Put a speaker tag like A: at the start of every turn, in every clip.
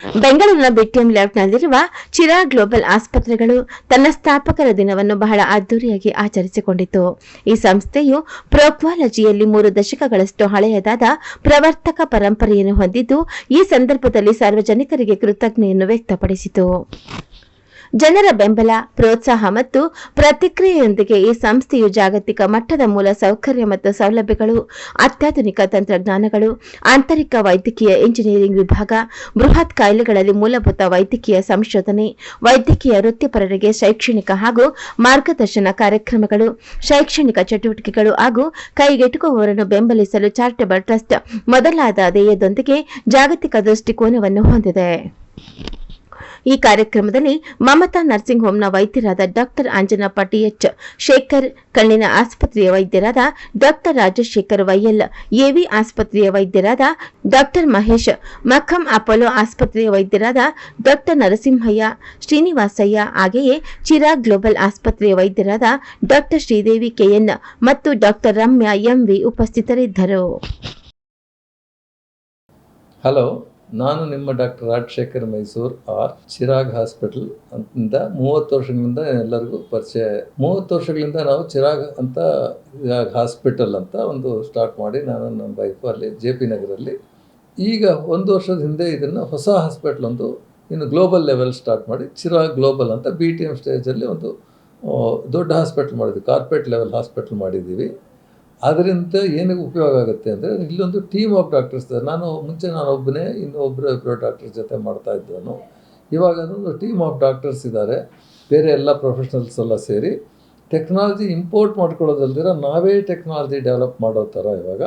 A: ಬೆಂಗಳೂರಿನ BTM ಲೇಔಟ್ನಲ್ಲಿರುವ Chirag global ಆಸ್ಪತ್ರೆಗಳು ತನ್ನ ಸ್ಥಾಪಕರ ದಿನವನ್ನು ಬಹಳ ಅದ್ದೂರಿಯಾಗಿ ಆಚರಿಸಿಕೊಂಡಿತು. ಈ ಸಂಸ್ಥೆಯು ಪ್ರೊಕ್ವಾಲಜಿಯಲ್ಲಿ 3 ದಶಕಗಳಷ್ಟು ಹಳೆಯದಾದ ಪ್ರವರ್ತಕ ಪರಂಪರೆಯನ್ನು ಹೊಂದಿದ್ದು, ಈ ಸಂದರ್ಭದಲ್ಲಿ ಸಾರ್ವಜನಿಕರಿಗೆ ಕೃತಜ್ಞತೆಯನ್ನು ವ್ಯಕ್ತಪಡಿಸಿತು. ಜನರ ಬೆಂಬಲ, ಪ್ರೋತ್ಸಾಹ ಮತ್ತು ಪ್ರತಿಕ್ರಿಯೆಯೊಂದಿಗೆ ಈ ಸಂಸ್ಥೆಯು ಜಾಗತಿಕ ಮಟ್ಟದ ಮೂಲ ಸೌಕರ್ಯ ಮತ್ತು ಸೌಲಭ್ಯಗಳು, ಅತ್ಯಾಧುನಿಕ ತಂತ್ರಜ್ಞಾನಗಳು, ಆಂತರಿಕ ವೈದ್ಯಕೀಯ ಇಂಜಿನಿಯರಿಂಗ್ ವಿಭಾಗ, ಬೃಹತ್ ಕಾಯಿಲೆಗಳಲ್ಲಿ ಮೂಲಭೂತ ವೈದ್ಯಕೀಯ ಸಂಶೋಧನೆ, ವೈದ್ಯಕೀಯ ವೃತ್ತಿಪರರಿಗೆ ಶೈಕ್ಷಣಿಕ ಹಾಗೂ ಮಾರ್ಗದರ್ಶನ ಕಾರ್ಯಕ್ರಮಗಳು, ಶೈಕ್ಷಣಿಕ ಚಟುವಟಿಕೆಗಳು ಹಾಗೂ ಕೈಗೆಟುಕುವವರನ್ನು ಬೆಂಬಲಿಸಲು ಚಾರಿಟಬಲ್ ಟ್ರಸ್ಟ್ ಮೊದಲಾದ ಧ್ಯೇಯದೊಂದಿಗೆ ಜಾಗತಿಕ ದೃಷ್ಟಿಕೋನವನ್ನು ಹೊಂದಿದೆ. ಈ ಕಾರ್ಯಕ್ರಮದಲ್ಲಿ ಮಮತಾ ನರ್ಸಿಂಗ್ ಹೋಂನ ವೈದ್ಯರಾದ ಡಾಕ್ಟರ್ ಅಂಜನಪ್ಪ ಟಿಎಚ್, ಶೇಖರ್ ಕಣ್ಣಿನ ಆಸ್ಪತ್ರೆಯ ವೈದ್ಯರಾದ ಡಾಕ್ಟರ್ ರಾಜಶೇಖರ್ ವೈಎಲ್, ಎವಿ ಆಸ್ಪತ್ರೆಯ ವೈದ್ಯರಾದ ಡಾಕ್ಟರ್ ಮಹೇಶ್, ಮಖಂ ಅಪೋಲೋ ಆಸ್ಪತ್ರೆಯ ವೈದ್ಯರಾದ ಡಾಕ್ಟರ್ ನರಸಿಂಹಯ್ಯ, ಶ್ರೀನಿವಾಸಯ್ಯ, ಹಾಗೆಯೇ ಚಿರಾಗ್ ಗ್ಲೋಬಲ್ ಆಸ್ಪತ್ರೆಯ ವೈದ್ಯರಾದ ಡಾಕ್ಟರ್ ಶ್ರೀದೇವಿ ಕೆಎನ್ ಮತ್ತು ಡಾಕ್ಟರ್ ರಮ್ಯಾ ಎಂವಿ ಉಪಸ್ಥಿತರಿದ್ದರು.
B: ಹಲೋ, ನಾನು ನಿಮ್ಮ doctor Rajashekhar Mysuru R Chirag hospital ಅಂತ 30 ವರ್ಷಗಳಿಂದ ಎಲ್ಲರಿಗೂ ಪರಿಚಯ. 30 ವರ್ಷಗಳಿಂದ ನಾವು ಚಿರಾಗ್ ಅಂತ ಹಾಸ್ಪಿಟಲ್ ಅಂತ ಒಂದು ಸ್ಟಾರ್ಟ್ ಮಾಡಿ ನಾನು ನನ್ನ ವೈಫು ಅಲ್ಲಿ JP ನಗರಲ್ಲಿ. ಈಗ 1 ವರ್ಷದ ಹಿಂದೆ ಇದನ್ನು ಹೊಸ ಹಾಸ್ಪಿಟಲ್ ಒಂದು ಇನ್ನು ಗ್ಲೋಬಲ್ ಲೆವೆಲ್ ಸ್ಟಾರ್ಟ್ ಮಾಡಿ ಚಿರಾಗ್ ಗ್ಲೋಬಲ್ ಅಂತ BTM ಸ್ಟೇಜಲ್ಲಿ ಒಂದು ದೊಡ್ಡ ಹಾಸ್ಪಿಟಲ್ ಮಾಡಿದ್ವಿ, ಕಾರ್ಪೊರೇಟ್ ಲೆವೆಲ್ ಹಾಸ್ಪಿಟಲ್ ಮಾಡಿದ್ದೀವಿ. ಅದರಿಂದ ಏನಕ್ಕೆ ಉಪಯೋಗ ಆಗುತ್ತೆ ಅಂದರೆ ಇಲ್ಲೊಂದು ಟೀಮ್ ಆಫ್ ಡಾಕ್ಟರ್ಸ್ ಇದ್ದಾರೆ. ನಾನು ಒಬ್ಬನೇ, ಇಬ್ಬರು ಡಾಕ್ಟರ್ಸ್ ಜೊತೆ ಮಾಡ್ತಾ ಇದ್ದವನು. ಇವಾಗ ಅದೊಂದು ಟೀಮ್ ಆಫ್ ಡಾಕ್ಟರ್ಸ್ ಇದ್ದಾರೆ, ಬೇರೆ ಎಲ್ಲ ಪ್ರೊಫೆಷ್ನಲ್ಸ್ ಎಲ್ಲ ಸೇರಿ ಟೆಕ್ನಾಲಜಿ ಇಂಪೋರ್ಟ್ ಮಾಡ್ಕೊಳ್ಳೋದಲ್ದಿರ ನಾವೇ ಟೆಕ್ನಾಲಜಿ ಡೆವಲಪ್ ಮಾಡೋ ಥರ ಇವಾಗ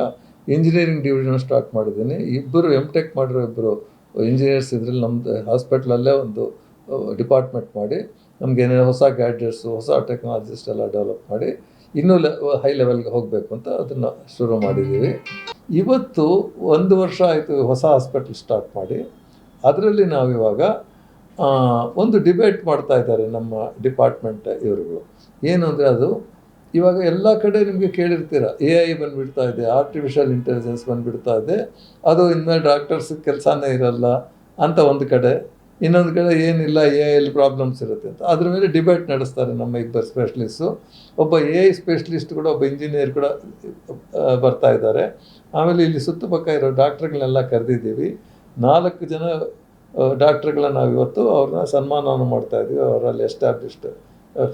B: ಇಂಜಿನಿಯರಿಂಗ್ ಡಿವಿಷನ್ ಸ್ಟಾರ್ಟ್ ಮಾಡಿದ್ದೀನಿ. ಇಬ್ಬರು M.Tech ಮಾಡಿರೋ ಇಬ್ಬರು ಇಂಜಿನಿಯರ್ಸ್ ಇದರಲ್ಲಿ ನಮ್ಮದು ಹಾಸ್ಪಿಟ್ಲಲ್ಲೇ ಒಂದು ಡಿಪಾರ್ಟ್ಮೆಂಟ್ ಮಾಡಿ ನಮಗೇನೇನು ಹೊಸ ಗ್ಯಾಡ್ಜೆಟ್ಸು, ಹೊಸ ಟೆಕ್ನಾಲಜಿಸ್ಟ್ ಎಲ್ಲ ಡೆವಲಪ್ ಮಾಡಿ ಇನ್ನೂ ಹೈ ಲೆವೆಲ್ಗೆ ಹೋಗಬೇಕು ಅಂತ ಅದನ್ನು ಶುರು ಮಾಡಿದ್ದೀವಿ. ಇವತ್ತು 1 ವರ್ಷ ಆಯಿತು ಹೊಸ ಹಾಸ್ಪಿಟಲ್ ಸ್ಟಾರ್ಟ್ ಮಾಡಿ. ಅದರಲ್ಲಿ ನಾವಿವಾಗ ಒಂದು ಡಿಬೇಟ್ ಮಾಡ್ತಾ ಇದ್ದಾರೆ ನಮ್ಮ ಡಿಪಾರ್ಟ್ಮೆಂಟ್ ಇವರುಗಳು. ಏನು ಅಂದರೆ ಅದು ಇವಾಗ ಎಲ್ಲ ಕಡೆ ನಿಮಗೆ ಕೇಳಿರ್ತೀರ, AI ಬಂದುಬಿಡ್ತಾ ಇದೆ, ಆರ್ಟಿಫಿಷಿಯಲ್ ಇಂಟೆಲಿಜೆನ್ಸ್ ಬಂದುಬಿಡ್ತಾ ಇದೆ, ಅದು ಇನ್ಮೇಲೆ ಡಾಕ್ಟರ್ಸ್ ಕೆಲಸನೇ ಇರಲ್ಲ ಅಂತ ಒಂದು ಕಡೆ. ಇನ್ನೊಂದು ಕಡೆ ಏನಿಲ್ಲ, AI ಪ್ರಾಬ್ಲಮ್ಸ್ ಇರುತ್ತೆ ಅಂತ ಅದ್ರ ಮೇಲೆ ಡಿಬೇಟ್ ನಡೆಸ್ತಾರೆ ನಮ್ಮ ಇಬ್ಬರು ಸ್ಪೆಷಲಿಸ್ಟು. ಒಬ್ಬ AI ಸ್ಪೆಷಲಿಸ್ಟ್ ಕೂಡ, ಒಬ್ಬ ಇಂಜಿನಿಯರ್ ಕೂಡ ಬರ್ತಾ ಇದ್ದಾರೆ. ಆಮೇಲೆ ಇಲ್ಲಿ ಸುತ್ತಪಕ್ಕ ಇರೋ ಡಾಕ್ಟ್ರುಗಳನ್ನೆಲ್ಲ ಕರೆದಿದ್ದೀವಿ. 4 ಜನ ಡಾಕ್ಟ್ರುಗಳನ್ನ ನಾವು ಇವತ್ತು ಅವ್ರನ್ನ ಸನ್ಮಾನವನ್ನು ಮಾಡ್ತಾಯಿದ್ದೀವಿ. ಅವರಲ್ಲಿ ಎಸ್ಟಾಬ್ಲಿಷ್ಡ್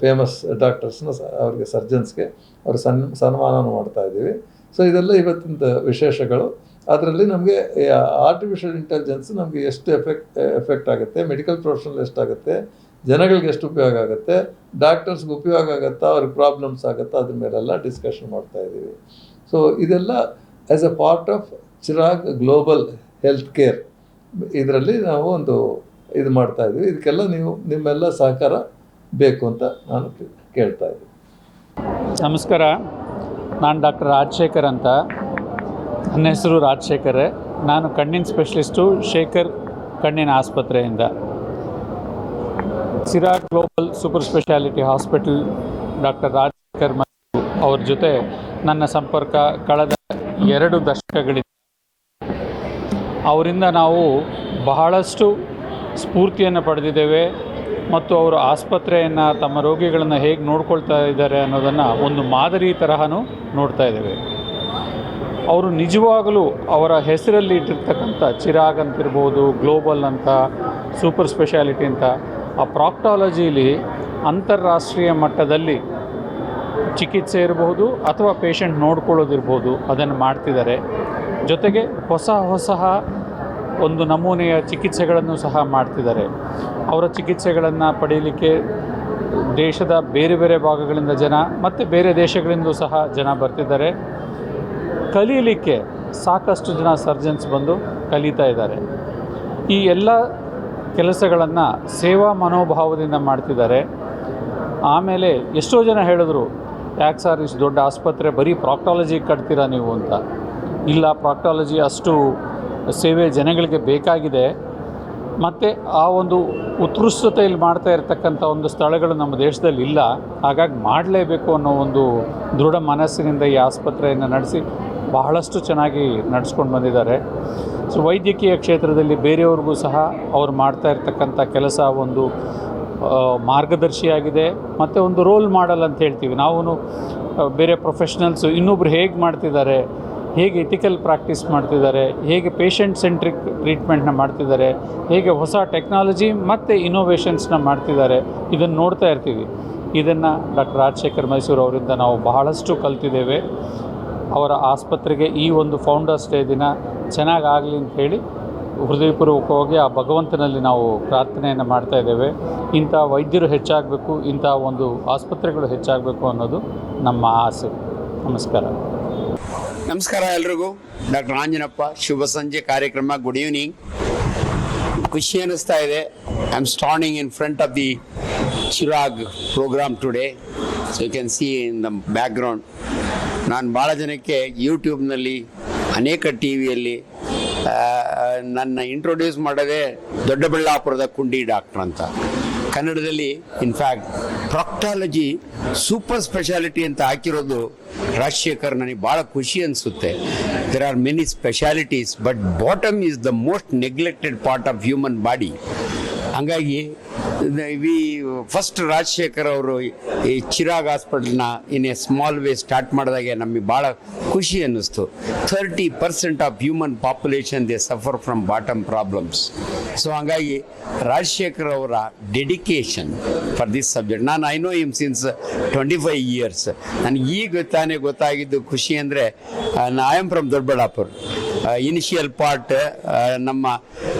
B: ಫೇಮಸ್ ಡಾಕ್ಟರ್ಸ್ನ ಅವ್ರಿಗೆ ಸರ್ಜನ್ಸ್ಗೆ ಅವ್ರ ಸನ್ಮಾನವನ್ನು ಮಾಡ್ತಾಯಿದ್ದೀವಿ. ಸೊ ಇದೆಲ್ಲ ಇವತ್ತಿನ ವಿಶೇಷಗಳು. ಅದರಲ್ಲಿ ನಮಗೆ ಆರ್ಟಿಫಿಷಿಯಲ್ ಇಂಟೆಲಿಜೆನ್ಸ್ ನಮಗೆ ಎಷ್ಟು ಎಫೆಕ್ಟ್ ಆಗುತ್ತೆ, ಮೆಡಿಕಲ್ ಪ್ರೊಫೆಷನಲ್ ಎಷ್ಟಾಗುತ್ತೆ, ಜನಗಳಿಗೆ ಎಷ್ಟು ಉಪಯೋಗ ಆಗುತ್ತೆ, ಡಾಕ್ಟರ್ಸ್ಗೆ ಉಪಯೋಗ ಆಗುತ್ತಾ, ಅವ್ರಿಗೆ ಪ್ರಾಬ್ಲಮ್ಸ್ ಆಗುತ್ತಾ, ಅದ್ರ ಮೇಲೆಲ್ಲ ಡಿಸ್ಕಷನ್ ಮಾಡ್ತಾಯಿದ್ದೀವಿ. ಸೊ ಇದೆಲ್ಲ as A part of Chirag global health care ಇದರಲ್ಲಿ ನಾವು ಒಂದು ಇದು ಮಾಡ್ತಾಯಿದ್ದೀವಿ. ಇದಕ್ಕೆಲ್ಲ ನಿಮ್ಮೆಲ್ಲ ಸಹಕಾರ ಬೇಕು ಅಂತ ನಾನು ಕೇಳ್ತಾ ಇದ್ದೀನಿ.
C: ನಮಸ್ಕಾರ, ನಾನು ಡಾಕ್ಟರ್ ರಾಜಶೇಖರ್ ಅಂತ. ನನ್ನ ಹೆಸರು ರಾಜಶೇಖರೇ. ನಾನು ಕಣ್ಣಿನ ಸ್ಪೆಷಲಿಸ್ಟು, ಶೇಖರ್ ಕಣ್ಣಿನ ಆಸ್ಪತ್ರೆಯಿಂದ. Chirag global super speciality hospital doctor Rajashekhar ಮತ್ತು ಅವ್ರ ಜೊತೆ ನನ್ನ ಸಂಪರ್ಕ ಕಳೆದ 2 ದಶಕಗಳಿಂದ. ಅವರಿಂದ ನಾವು ಬಹಳಷ್ಟು ಸ್ಫೂರ್ತಿಯನ್ನು ಪಡೆದಿದ್ದೇವೆ ಮತ್ತು ಅವರು ಆಸ್ಪತ್ರೆಯನ್ನು, ತಮ್ಮ ರೋಗಿಗಳನ್ನು ಹೇಗೆ ನೋಡ್ಕೊಳ್ತಾ ಇದ್ದಾರೆ ಅನ್ನೋದನ್ನು ಒಂದು ಮಾದರಿ ತರಹನೂ ನೋಡ್ತಾ ಇದ್ದೇವೆ. ಅವರು ನಿಜವಾಗಲೂ ಅವರ ಹೆಸರಲ್ಲಿ ಇಟ್ಟಿರ್ತಕ್ಕಂಥ ಚಿರಾಗ್ ಅಂತಿರ್ಬೋದು, ಗ್ಲೋಬಲ್ ಅಂತ, ಸೂಪರ್ ಸ್ಪೆಷಾಲಿಟಿ ಅಂತ, ಆ ಪ್ರಾಕ್ಟಾಲಜಿಲಿ ಅಂತಾರಾಷ್ಟ್ರೀಯ ಮಟ್ಟದಲ್ಲಿ ಚಿಕಿತ್ಸೆ ಇರಬಹುದು ಅಥವಾ ಪೇಷಂಟ್ ನೋಡ್ಕೊಳ್ಳೋದಿರ್ಬೋದು, ಅದನ್ನು ಮಾಡ್ತಿದ್ದಾರೆ. ಜೊತೆಗೆ ಹೊಸ ಒಂದು ನಮೂನೆಯ ಚಿಕಿತ್ಸೆಗಳನ್ನು ಸಹ ಮಾಡ್ತಿದ್ದಾರೆ. ಅವರ ಚಿಕಿತ್ಸೆಗಳನ್ನು ಪಡೆಯಲಿಕ್ಕೆ ದೇಶದ ಬೇರೆ ಬೇರೆ ಭಾಗಗಳಿಂದ ಜನ ಮತ್ತು ಬೇರೆ ದೇಶಗಳಿಂದಲೂ ಸಹ ಜನ ಬರ್ತಿದ್ದಾರೆ. ಕಲೀಲಿಕ್ಕೆ ಸಾಕಷ್ಟು ಜನ ಸರ್ಜನ್ಸ್ ಬಂದು ಕಲಿತಾ ಇದ್ದಾರೆ. ಈ ಎಲ್ಲ ಕೆಲಸಗಳನ್ನು ಸೇವಾ ಮನೋಭಾವದಿಂದ ಮಾಡ್ತಿದ್ದಾರೆ. ಆಮೇಲೆ ಎಷ್ಟೋ ಜನ ಹೇಳಿದ್ರು, ಯಾಕೆ ಸರ್ ಇಷ್ಟು ದೊಡ್ಡ ಆಸ್ಪತ್ರೆ ಬರೀ ಪ್ರಾಕ್ಟಾಲಜಿ ಕಟ್ತೀರಾ ನೀವು ಅಂತ. ಇಲ್ಲ, ಪ್ರಾಕ್ಟಾಲಜಿ ಅಷ್ಟು ಸೇವೆ ಜನಗಳಿಗೆ ಬೇಕಾಗಿದೆ ಮತ್ತು ಆ ಒಂದು ಉತ್ಕೃಷ್ಟತೆಯಲ್ಲಿ ಮಾಡ್ತಾ ಇರತಕ್ಕಂಥ ಒಂದು ಸ್ಥಳಗಳು ನಮ್ಮ ದೇಶದಲ್ಲಿ ಇಲ್ಲ. ಹಾಗಾಗಿ ಮಾಡಲೇಬೇಕು ಅನ್ನೋ ಒಂದು ದೃಢ ಮನಸ್ಸಿನಿಂದ ಈ ಆಸ್ಪತ್ರೆಯನ್ನು ನಡೆಸಿ ಬಹಳಷ್ಟು ಚೆನ್ನಾಗಿ ನಡೆಸ್ಕೊಂಡು ಬಂದಿದ್ದಾರೆ. ಸೊ ವೈದ್ಯಕೀಯ ಕ್ಷೇತ್ರದಲ್ಲಿ ಬೇರೆಯವ್ರಿಗೂ ಸಹ ಅವ್ರು ಮಾಡ್ತಾ ಇರ್ತಕ್ಕಂಥ ಕೆಲಸ ಒಂದು ಮಾರ್ಗದರ್ಶಿಯಾಗಿದೆ ಮತ್ತು ಒಂದು ರೋಲ್ ಮಾಡೆಲ್ ಅಂತ ಹೇಳ್ತೀವಿ ನಾವು. ಬೇರೆ ಪ್ರೊಫೆಷ್ನಲ್ಸು ಇನ್ನೊಬ್ರು ಹೇಗೆ ಮಾಡ್ತಿದ್ದಾರೆ, ಹೇಗೆ ಎಥಿಕಲ್ ಪ್ರಾಕ್ಟೀಸ್ ಮಾಡ್ತಿದ್ದಾರೆ, ಹೇಗೆ ಪೇಷಂಟ್ ಸೆಂಟ್ರಿಕ್ ಟ್ರೀಟ್ಮೆಂಟ್ನ ಮಾಡ್ತಿದ್ದಾರೆ, ಹೇಗೆ ಹೊಸ ಟೆಕ್ನಾಲಜಿ ಮತ್ತು ಇನೋವೇಷನ್ಸ್ನ ಮಾಡ್ತಿದ್ದಾರೆ, ಇದನ್ನು ನೋಡ್ತಾ ಇರ್ತೀವಿ. ಇದನ್ನು ಡಾಕ್ಟರ್ ರಾಜಶೇಖರ್ ಮೈಸೂರು ಅವರಿಂದ ನಾವು ಬಹಳಷ್ಟು ಕಲ್ತಿದ್ದೇವೆ. ಅವರ ಆಸ್ಪತ್ರೆಗೆ ಈ ಒಂದು ಫೌಂಡರ್ಸ್ ಡೇ ದಿನ ಚೆನ್ನಾಗಾಗಲಿ ಅಂತ ಹೇಳಿ ಹೃದಯಪೂರ್ವಕವಾಗಿ ಆ ಭಗವಂತನಲ್ಲಿ ನಾವು ಪ್ರಾರ್ಥನೆಯನ್ನು ಮಾಡ್ತಾ ಇದ್ದೇವೆ. ಇಂಥ ವೈದ್ಯರು ಹೆಚ್ಚಾಗಬೇಕು, ಇಂಥ ಒಂದು ಆಸ್ಪತ್ರೆಗಳು ಹೆಚ್ಚಾಗಬೇಕು ಅನ್ನೋದು ನಮ್ಮ ಆಸೆ. ನಮಸ್ಕಾರ.
D: ನಮಸ್ಕಾರ ಎಲ್ರಿಗೂ. ಡಾಕ್ಟರ್ ಆಂಜನಪ್ಪ, ಶುಭ ಸಂಜೆ ಕಾರ್ಯಕ್ರಮ. Good evening. ಖುಷಿ ಅನ್ನಿಸ್ತಾ ಇದೆ. I am standing in front of the Chirag program today. So you can see in the background. ನಾನು ಭಾಳ ಜನಕ್ಕೆ ಯೂಟ್ಯೂಬ್ನಲ್ಲಿ, ಅನೇಕ ಟಿ ವಿಯಲ್ಲಿ ನನ್ನ ಇಂಟ್ರೊಡ್ಯೂಸ್ ಮಾಡೋದೇ ದೊಡ್ಡಬಳ್ಳಾಪುರದ ಕುಂಡಿ ಡಾಕ್ಟ್ರ್ ಅಂತ. ಕನ್ನಡದಲ್ಲಿ ಇನ್ಫ್ಯಾಕ್ಟ್ ಪ್ರಾಕ್ಟಾಲಜಿ ಸೂಪರ್ ಸ್ಪೆಷಾಲಿಟಿ ಅಂತ ಹಾಕಿರೋದು ರಾಜಶೇಖರ್ ನನಗೆ ಭಾಳ ಖುಷಿ ಅನಿಸುತ್ತೆ. There are many specialities but bottom is the most neglected part of human body. ಹಂಗಾಗಿ ಫಸ್ಟ್ ರಾಜಶೇಖರ್ ಅವರು ಈ ಚಿರಾಗ್ ಹಾಸ್ಪಿಟಲ್ನ in a small way start ಮಾಡಿದಾಗೆ ನಮಗೆ ಭಾಳ ಖುಷಿ ಅನ್ನಿಸ್ತು. 30% of human population they suffer from bottom problems. So ಹಂಗಾಗಿ ರಾಜಶೇಖರ್ ಅವರ ಡೆಡಿಕೇಶನ್ ಫಾರ್ ದಿಸ್ ಸಬ್ಜೆಕ್ಟ್, ನಾನು I know him since 25 years. ನನಗೆ ಈಗ ತಾನೇ ಗೊತ್ತಾಗಿದ್ದು ಖುಷಿ ಅಂದರೆ, I am from Doddaballapura. Initial part ನಮ್ಮ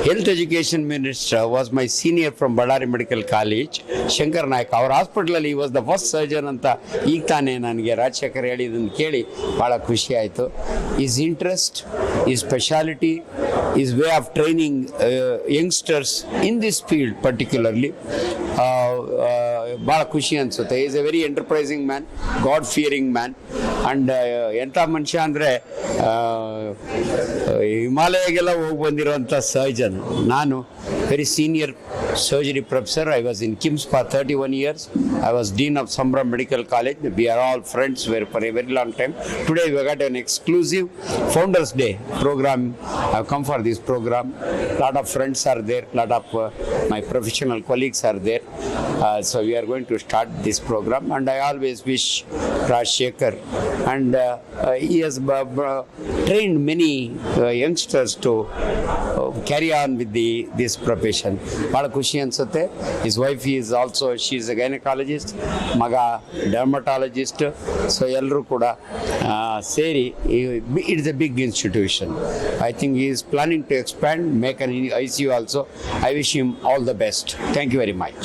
D: health education minister was my senior from Ballari medical college, Shankar Naik. ಅವ್ರ ಹಾಸ್ಪಿಟ್ಲಲ್ಲಿ ವಾಸ್ ದ ಫಸ್ಟ್ ಸರ್ಜನ್ ಅಂತ ಈಗ ತಾನೇ ನನಗೆ ರಾಜಶೇಖರ್ ಹೇಳಿದ್ದನ್ನು ಕೇಳಿ ಭಾಳ ಖುಷಿ ಆಯಿತು. Is interest, is speciality, is way of training youngsters in this field particularly ಭಾಳ ಖುಷಿ ಅನಿಸುತ್ತೆ. Is A very enterprising man, god fearing man. And ಎಂಥ ಮನುಷ್ಯ ಅಂದರೆ ಹಿಮಾಲಯಗೆಲ್ಲ ಹೋಗಿ ಬಂದಿರೋಂಥ ಸರ್ಜನ್. ನಾನು very senior surgery professor. I was in KIMS for 31 years. I was Dean of Sambram Medical College. We are all friends for a very long time. Today we got an exclusive Founders Day program. I have come for this program. Lot of friends are there. Lot of my professional colleagues are there. So we are going to start this program. And I always wish Rajshekar, and he has trained many youngsters to carry on with this profession. ಭಾಳ ಖುಷಿ ಅನಿಸುತ್ತೆ. His wife is also, she is a gynaecologist, ಮಗ dermatologist. So ಎಲ್ಲರೂ ಕೂಡ ಸೇರಿ it's a big institution. I think he is planning to expand, make an ICU also. I wish him all the best. Thank you very much.